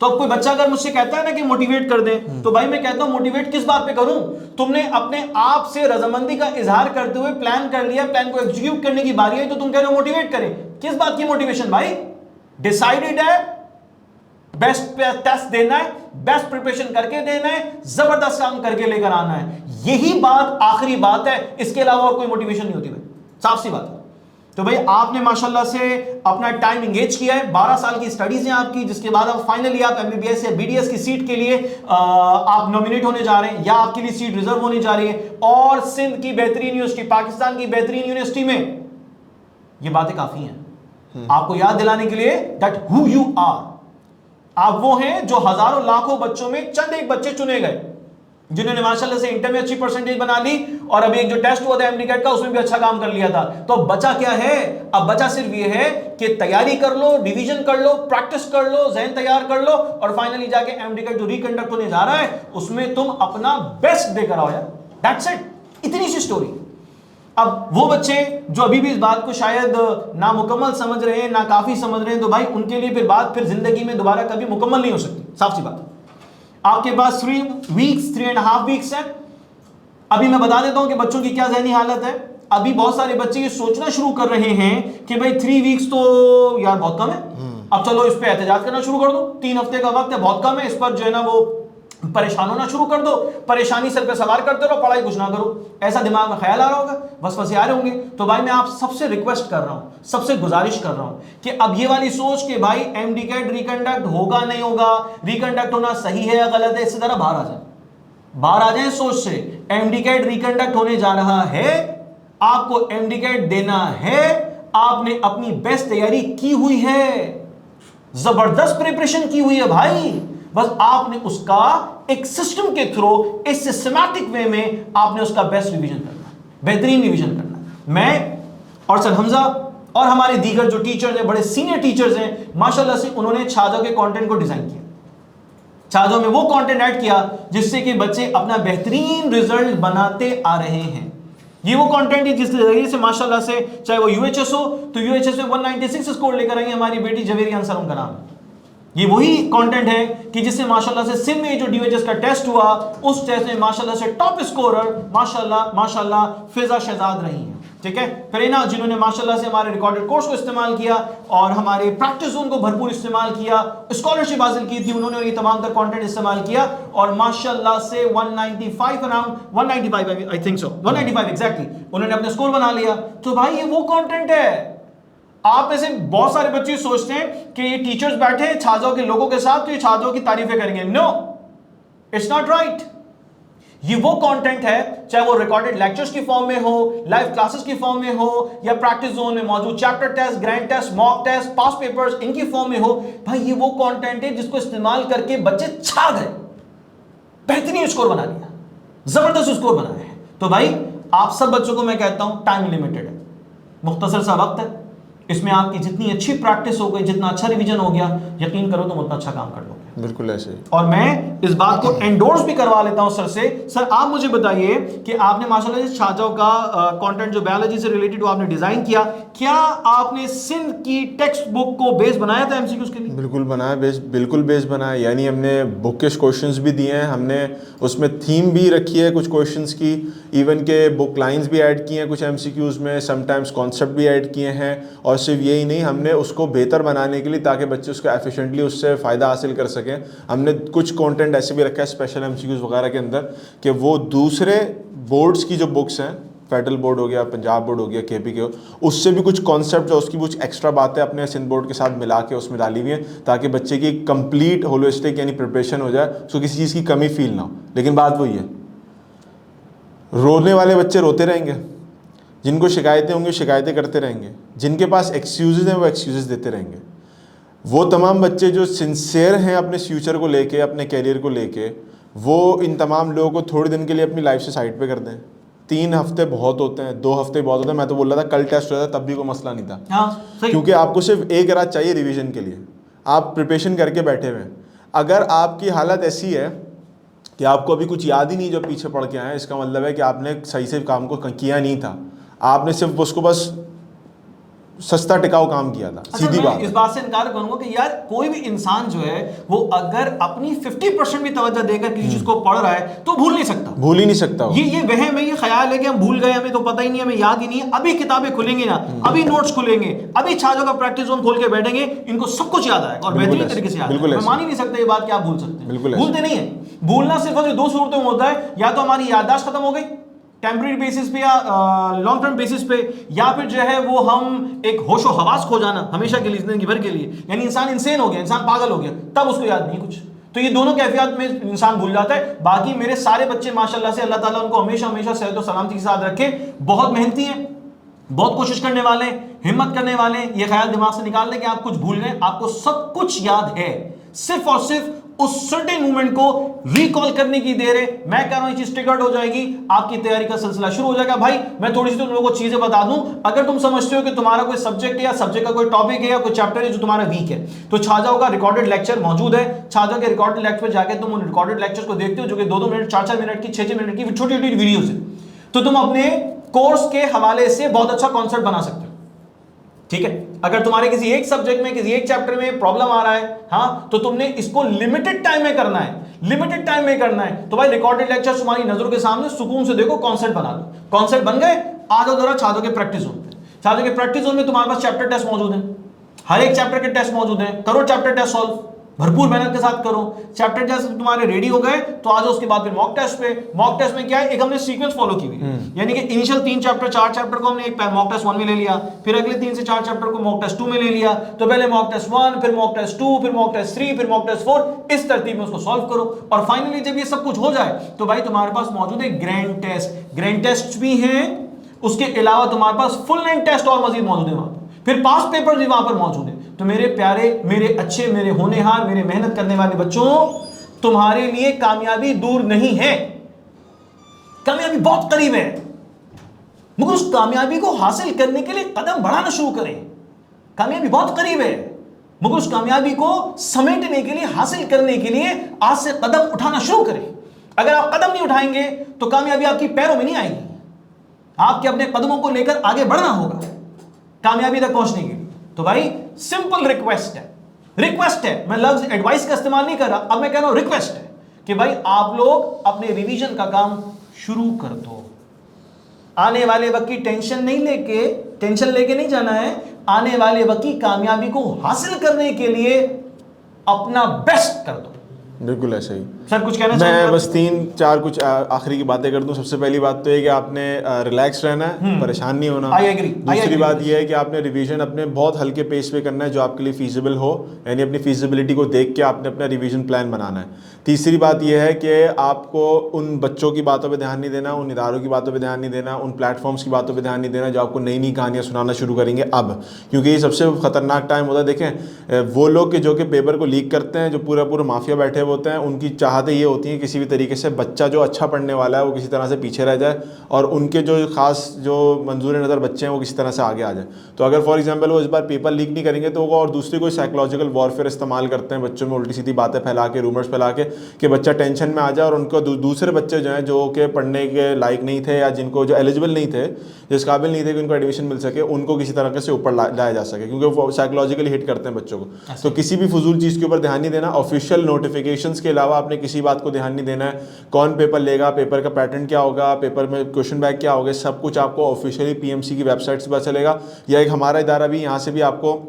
तो अब कोई बच्चा अगर मुझसे कहता है ना कि मोटिवेट कर दे, तो भाई मैं कहता हूं मोटिवेट किस बात पे करूं? तुमने अपने आप से रजामंदी का इजहार करते हुए प्लान कर लिया, प्लान को एग्जीक्यूट करने की बारी है, तो तुम कह रहे हो मोटिवेट करें। किस बात की मोटिवेशन भाई? डिसाइडेड है, बेस्ट टेस्ट देना है, बेस्ट प्रिपरेशन करके देना है, जबरदस्त काम करके लेकर आना है, यही बात आखिरी बात है। इसके अलावा और कोई मोटिवेशन नहीं होती भाई, साफ सी बात है। तो भाई आपने माशाल्लाह से अपना टाइम एंगेज किया है, 12 साल की स्टडीज हैं आपकी, जिसके बाद अब फाइनली आप एमबीबीएस या बीडीएस की सीट के लिए आप नॉमिनेट होने जा रहे हैं, या आपके लिए सीट रिजर्व होने जा रही है, और सिंध की बेहतरीन यूनिवर्सिटी, पाकिस्तान की बेहतरीन यूनिवर्सिटी में। ये बातें काफी हैं आपको याद दिलाने के लिए दैट हु यू आर। आप वो हैं जो हजारों लाखों बच्चों में चंद एक बच्चे चुने गए, जिन्होंने माशाल्लाह से इंटर में अच्छी परसेंटेज बना ली, और अभी एक जो टेस्ट हुआ था एमडीकैट का उसमें भी अच्छा काम कर लिया था। तो अब बचा क्या है? अब बचा सिर्फ ये है कि तैयारी कर लो, रिवीजन कर लो, प्रैक्टिस कर लो, जहन तैयार कर लो, और फाइनली जाके एमडीकैट जो रिकंडक्ट होने जा रहा है उसमें तुम अपना बेस्ट देकर आओ यार। दैट्स इट, इतनी सी स्टोरी। अब वो बच्चे जो अभी भी इस बात को शायद ना मुकम्मल समझ रहे हैं, ना काफी समझ रहे हैं, तो भाई उनके लिए फिर जिंदगी में दोबारा कभी मुकम्मल नहीं हो सकती, साफ सी बात। आपके पास 3.5 वीक्स है। अभी मैं बता देता हूं कि बच्चों की क्या ज़हनी हालत है। अभी बहुत सारे बच्चे ये सोचना शुरू कर रहे हैं कि भाई 3 वीक्स तो यार बहुत कम है, अब चलो इस पे एहतजाज करना शुरू कर दो, 3 हफ्ते का वक्त है, बहुत कम है, इस पर जो है ना वो परेशान होना शुरू कर दो, परेशानी सर पे सवार करते रहो, पढ़ाई कुछ ना करो, ऐसा दिमाग में ख्याल आ रहा होगा, वसवसे आ रहे होंगे। तो भाई मैं आप सबसे रिक्वेस्ट कर रहा हूं, सबसे गुजारिश कर रहा हूं कि अब ये वाली सोच कि भाई एमडीकैट रिकंडक्ट होगा नहीं होगा, रिकंडक्ट होना सही है या गलत है, इससे जरा बाहर आ जाए, बाहर आ जाए सोच से। एमडीकैट रिकंडक्ट होने जा रहा है, आपको एमडीकैट देना है, आपने अपनी बेस्ट तैयारी की हुई है, जबरदस्त प्रिपरेशन की हुई है भाई, बस आपने उसका एक सिस्टम के थ्रू, एक सिस्टमैटिक वे में आपने उसका बेस्ट रिवीजन करना, बेहतरीन रिवीजन करना। मैं और सर हमजा और हमारे दीगर जो टीचर्स हैं, बड़े सीनियर टीचर्स हैं, माशाल्लाह से उन्होंने छाजों के कंटेंट को डिजाइन किया, छाजों में वो कंटेंट ऐड किया जिससे कि बच्चे अपना बेहतरीन रिजल्ट बनाते आ रहे हैं। ये वो कंटेंट है जिस जरिए से माशाल्लाह से, चाहे वो यूएचएस हो तो यूएचएस में 196 स्कोर लेकर आई हमारी बेटी जवेरी अंसर, उनका नाम। ये वही कंटेंट है कि जिससे माशाल्लाह से सिंध में जो डीएचएस का टेस्ट हुआ, उस टेस्ट में माशाल्लाह से टॉप स्कोरर माशाल्लाह फिजा शहजाद रही हैं। ठीक है, करीना जिन्होंने माशाल्लाह से हमारे रिकॉर्डेड कोर्स को इस्तेमाल किया और हमारे प्रैक्टिस जोन को भरपूर इस्तेमाल किया, स्कॉलरशिप हासिल की थी उन्होंने, ये तमाम तर कंटेंट इस्तेमाल किया और माशाल्लाह से 195 around 195 I think so 195 exactly उन्होंने अपने स्कोर बना लिया। तो भाई ये वो कंटेंट है। आप में से बहुत सारे बच्चे सोचते हैं कि ये टीचर्स बैठे हैं छाजों के लोगों के साथ तो ये छाजों की तारीफें करेंगे। No, it's not right. ये वो कंटेंट है, चाहे वो रिकॉर्डेड लेक्चर्स की फॉर्म में हो, लाइव क्लासेस की फॉर्म में हो, या प्रैक्टिस जोन में मौजूद chapter test, grand test, mock test, past papers, इनकी फॉर्म में हो। भाई ये वो कंटेंट है जिसको इस्तेमाल करके बच्चे छा गए, बेहतरीन स्कोर बना लिया, जबरदस्त स्कोर बनाया है। तो भाई आप सब बच्चों को मैं कहता हूं टाइम लिमिटेड है, मुख्तसर सा वक्त है, इसमें आपकी जितनी अच्छी प्रैक्टिस हो गई, जितना अच्छा रिवीजन हो गया, यकीन करो तुम उतना अच्छा काम कर लोगे। बिल्कुल ऐसे ही। और मैं इस बात को एंडोर्स भी करवा लेता हूं सर से। सर आप मुझे बताइए कि आपने माशाल्लाह से छाजाओं का कंटेंट जो बायोलॉजी से रिलेटेड वो आपने डिजाइन किया, क्या आपने सिंध की टेक्स्ट बुक को बेस बनाया था एमसीक्यूज के लिए? बिल्कुल बनाया, बिल्कुल बेस बनाया, यानी हमने बुकिश क्वेश्चंस भी दिए हैं, हमने उसमें थीम भी रखी है कुछ क्वेश्चंस की, इवन के बुक लाइंस भी ऐड किए हैं कुछ एमसीक्यूज में, समटाइम्स कॉन्सेप्ट भी ऐड किए हैं। और सिर्फ यही नहीं, हमने उसको बेहतर बनाने के लिए ताकि बच्चे उसको एफिशिएंटली उससे फ़ायदा हासिल कर सकें, हमने कुछ कंटेंट ऐसे भी रखा है स्पेशल एमसीक्यूज वगैरह के अंदर कि वो दूसरे बोर्ड्स की जो बुक्स हैं, फेडरल बोर्ड हो गया, पंजाब बोर्ड हो गया, केपी के हो, उससे भी कुछ कॉन्सेप्ट जो उसकी कुछ एक्स्ट्रा बातें अपने सिंध बोर्ड के साथ मिला के उसमें डाली हुई हैं, ताकि बच्चे की कंप्लीट होलिस्टिक यानी प्रिपरेशन हो जाए, उसको किसी चीज़ की कमी फील ना हो। लेकिन बात वही है, रोने वाले बच्चे रोते रहेंगे, जिनको शिकायतें होंगी शिकायतें करते रहेंगे, जिनके पास एक्सक्यूज़ हैं वो एक्सक्यूज़ देते रहेंगे। वो तमाम बच्चे जो सिंसियर हैं अपने फ्यूचर को लेके, अपने कैरियर को लेके, वो इन तमाम लोगों को थोड़े दिन के लिए अपनी लाइफ से साइड पे कर दें। 3 हफ्ते बहुत होते हैं, 2 हफ्ते बहुत होते हैं। मैं तो बोल रहा था कल टेस्ट हो रहा था तब भी कोई मसला नहीं था। हाँ, क्योंकि आपको सिर्फ एक रात चाहिए रिवीजन के लिए, आप प्रिपरेशन करके बैठे हुए हैं। अगर आपकी हालत ऐसी है कि आपको अभी कुछ याद ही नहीं जो पीछे पढ़ के आए, इसका मतलब है कि आपने सही से काम को किया नहीं था, आपने सिर्फ उसको बस सस्ता टिकाऊ काम किया था। अच्छा, सीधी मैं बात इस बात से इनकार करूंगा कि यार कोई भी इंसान जो है वो अगर अपनी 50% भी तवज्जो देकर किसी चीज को पढ़ रहा है तो भूल नहीं सकता, भूल ही नहीं सकता वो। ये वहम है, ये ख्याल है कि हम भूल गए, हमें तो पता ही नहीं, हमें याद ही नहीं है। अभी किताबें खुलेंगी ना, अभी नोट्स खुलेंगे, अभी छाजों का प्रैक्टिस जोन खोल के बैठेंगे, इनको सब कुछ याद आएगा और बेहतरीन तरीके से याद आएगा। मैं मान ही नहीं सकता ये बात कि आप भूल सकते हैं। बिल्कुल भूलते नहीं है। भूलना सिर्फ और सिर्फ 2 सूरतों में होता है, या तो हमारी याददाश्त खत्म हो गई टेम्परेरी बेसिस पे या लॉन्ग टर्म बेसिस पे, या फिर जो है वो हम एक होशो हवास खो जाना हमेशा के लिए, जिंदगी भर के लिए, यानी इंसान इंसेन हो गया, इंसान पागल हो गया, तब उसको याद नहीं कुछ। तो ये दोनों कैफियत में इंसान भूल जाता है। बाकी मेरे सारे बच्चे माशाल्लाह से अल्लाह ताला उनको हमेशा हमेशा सेहत और सलामती के साथ रखे, बहुत मेहनती हैं, बहुत कोशिश करने वाले, हिम्मत करने वाले। ये ख्याल दिमाग से निकाल लें कि आप कुछ भूल गए, आपको सब कुछ याद है, सिर्फ और सिर्फ उस सर्टेन मूवमेंट को रिकॉल करने की देर है। मैं कह रहा हूं ये चीज ट्रिगर्ड हो जाएगी, आपकी तैयारी का सिलसिला शुरू हो जाएगा। भाई मैं थोड़ी सी तुम लोगों को चीजें बता दूं, अगर तुम समझते हो कि तुम्हारा कोई सब्जेक्ट है या सब्जेक्ट का कोई टॉपिक है या कोई चैप्टर है जो तुम्हारा वीक है, तो छाजाओं का रिकॉर्डेड लेक्चर मौजूद है। छाजाओं के रिकॉर्डेड लेक्चर पर जाकर तुम उन रिकॉर्डेड लेक्चर्स को देखते हो जो कि 2-2 मिनट, 4-4 मिनट की, 6-6 मिनट की छोटी छोटी वीडियोस है, तो तुम अपने कोर्स के हवाले से बहुत अच्छा कॉन्सेप्ट बना सकते हो। ठीक है, अगर तुम्हारे किसी एक सब्जेक्ट में, किसी एक चैप्टर में प्रॉब्लम आ रहा है, हाँ, तो तुमने इसको लिमिटेड टाइम में करना है, लिमिटेड टाइम में करना है। तो भाई रिकॉर्डेड लेक्चर तुम्हारी नजरों के सामने, सुकून से देखो, कॉन्सेप्ट बना दो। कॉन्सेप्ट बन गए, आ जाओ जरा छात्रों के प्रैक्टिस जोन पे। छात्रों के प्रैक्टिस जोन में तुम्हारे पास चैप्टर टेस्ट मौजूद है, हर एक चैप्टर के टेस्ट मौजूद है। करो चैप्टर टेस्ट सॉल्व, भरपूर मेहनत के साथ करो। चैप्टर टेस्ट तुम्हारे रेडी हो गए तो आ जाओ उसके बाद फिर मॉक टेस्ट पे। मॉक टेस्ट में क्या है, एक हमने सीक्वेंस फॉलो की हुई, यानी कि इनिशियल 3 चैप्टर 4 चैप्टर को हमने एक मॉक टेस्ट 1 में ले लिया, फिर अगले 3 से 4 चैप्टर को मॉक टेस्ट 2 में ले लिया। तो पहले मॉक टेस्ट 1, फिर मॉक टेस्ट 2, फिर मॉक टेस्ट 3, फिर मॉक टेस्ट 4, इस तरतीब में उसको सॉल्व करो। और फाइनली जब ये सब कुछ हो जाए तो भाई तुम्हारे पास मौजूद है ग्रैंड टेस्ट। ग्रैंड टेस्ट भी हैं, उसके अलावा तुम्हारे पास फुल लेंथ टेस्ट और मजीद मौजूद है वहां पर, फिर पास पेपर भी वहां पर मौजूद है। तो मेरे प्यारे, मेरे अच्छे, मेरे होनहार, मेरे मेहनत करने वाले बच्चों, तुम्हारे लिए कामयाबी दूर नहीं है, कामयाबी बहुत करीब है, मगर उस कामयाबी को हासिल करने के लिए कदम बढ़ाना शुरू करें। कामयाबी बहुत करीब है, मगर उस कामयाबी को समेटने के लिए, हासिल करने के लिए आज से कदम उठाना शुरू करें। अगर आप कदम नहीं उठाएंगे तो कामयाबी आपकी पैरों में नहीं आएगी, आपके अपने कदमों को लेकर आगे बढ़ना होगा कामयाबी तक पहुंचने के लिए। तो भाई सिंपल रिक्वेस्ट है, रिक्वेस्ट है, मैं लफ्ज एडवाइस का इस्तेमाल नहीं कर रहा, अब मैं कह रहा हूं रिक्वेस्ट है कि भाई आप लोग अपने रिवीजन का काम शुरू कर दो। आने वाले वक्त की टेंशन लेके नहीं जाना है, आने वाले वक्त की कामयाबी को हासिल करने के लिए अपना बेस्ट कर दो। बिल्कुल ऐसे ही। सर कुछ कहना मैं बस 3-4 कुछ आखिरी की बातें कर दूं। सबसे पहली बात तो ये कि आपने रिलैक्स रहना है, परेशान नहीं होना। I agree. दूसरी बात ये है कि आपने रिवीजन अपने बहुत हल्के पेस पे करना है, जो आपके लिए फीजिबल हो, यानी अपनी फीजिबिलिटी को देख के आपने अपना रिवीजन प्लान बनाना है। तीसरी बात यह है कि आपको उन बच्चों की बातों पे ध्यान नहीं देना, उन इदारों की बातों पे ध्यान नहीं देना, उन प्लेटफॉर्म्स की बातों पे ध्यान नहीं देना जो आपको नई नई कहानियाँ सुनाना शुरू करेंगे अब, क्योंकि ये सबसे ख़तरनाक टाइम होता है। देखें वो लोग के जो कि पेपर को लीक करते हैं, जो पूरा माफिया बैठे नेगेटिव होते हैं, उनकी चाहतें ये होती हैं किसी भी तरीके से बच्चा जो अच्छा पढ़ने वाला है वो किसी तरह से पीछे रह जाए और उनके जो खास जो मंजूर नज़र बच्चे हैं वो किसी तरह से आगे आ जाए। तो अगर फॉर एग्जांपल वो इस बार पेपर लीक नहीं करेंगे तो वो और दूसरी कोई साइकोलॉजिकल वॉरफेयर इस्तेमाल करते हैं बच्चों में, उल्टी सीधी बातें फैला के, रूमर्स फैला के कि बच्चा टेंशन में आ जाए और उनको दूसरे बच्चे जो हैं जो कि पढ़ने के लायक नहीं थे या जिनको जो एलिजिबल नहीं थे, जिस काबिल नहीं थे कि उनको एडमिशन मिल सके, उनको किसी तरह से ऊपर लाया जा सके, क्योंकि वो साइकोलॉजिकली हिट करते हैं बच्चों को। तो किसी भी फजूल चीज़ के ऊपर ध्यान नहीं देना। ऑफिशियल नोटिफिकेशंस के अलावा आपने किसी बात को ध्यान नहीं देना है। कौन पेपर लेगा, पेपर का पैटर्न क्या होगा, पेपर में क्वेश्चन बैंक क्या होगा, सब कुछ आपको ऑफिशियली पीएमसी की वेबसाइट से पता चलेगा, या एक हमारा इदारा भी यहाँ से भी आपको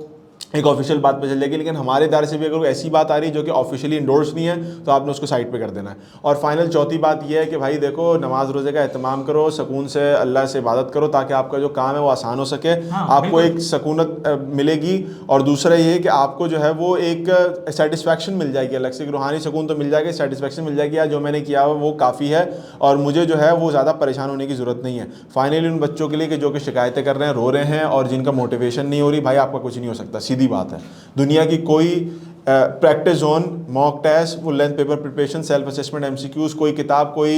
एक ऑफिशियल बात पे चल जाएगी। लेकिन हमारे इदारे से भी अगर कोई ऐसी बात आ रही है जो कि ऑफिशियली इंडोर्स नहीं है तो आपने उसको साइड पे कर देना है। और फाइनल चौथी बात यह है कि भाई देखो, नमाज रोज़े का एहतमाम करो, सुकून से अल्लाह से इबादत करो ताकि आपका जो काम है वो आसान हो सके। आपको एक सकूनत मिलेगी और दूसरा ये है कि आपको जो है वो एक सेटिस्फैक्शन मिल जाएगी, अलग से रूहानी सुकून तो मिल जाएगी, सेटिस्फैक्शन मिल जाएगी, यार जो मैंने किया हुआ वो काफ़ी है और मुझे जो है वो ज़्यादा परेशान होने की ज़रूरत नहीं है। फाइनली उन बच्चों के लिए कि जो कि शिकायतें कर रहे हैं, रो रहे हैं और जिनका मोटिवेशन नहीं हो रही, भाई आपका कुछ नहीं हो सकता, सीधी बात है। दुनिया की कोई practice zone, mock test, full length paper preparation, self assessment, MCQs, कोई किताब, कोई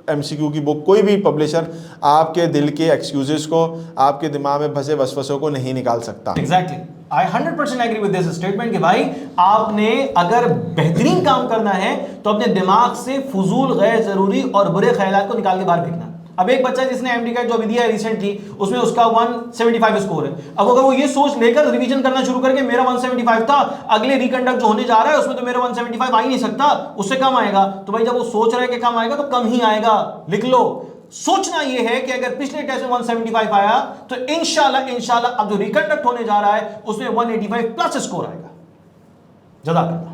एमसीक्यू की बुक, कोई भी पब्लिशर आपके दिल के एक्सक्यूजेस को, आपके दिमाग में फंसे वसवसों को नहीं निकाल सकता। Exactly, I 100% agree with this statement कि भाई आपने अगर बेहतरीन काम करना है तो अपने दिमाग से फजूल, गैर जरूरी और बुरे ख्यालात को निकाल के बाहर फेंकना। अब एक बच्चा जिसने एमडी का जो अभी दिया है रिसेंटली, उसमें उसका 175 स्कोर है। अब अगर वो ये सोच लेकर रिवीजन करना शुरू करके मेरा 175 था, अगले रिकंडक्ट जो होने जा रहा है उसमें तो मेरा 175 आ ही नहीं सकता, उससे कम आएगा, तो भाई जब वो सोच रहा है कि कम आएगा तो कम ही आएगा। लिख लो, सोचना यह है कि अगर पिछले टेस्ट में 175 आया तो इंशाल्लाह अब जो रिकंडक्ट होने जा रहा है उसमें 185 प्लस स्कोर आएगा। जज़ाकल्लाह।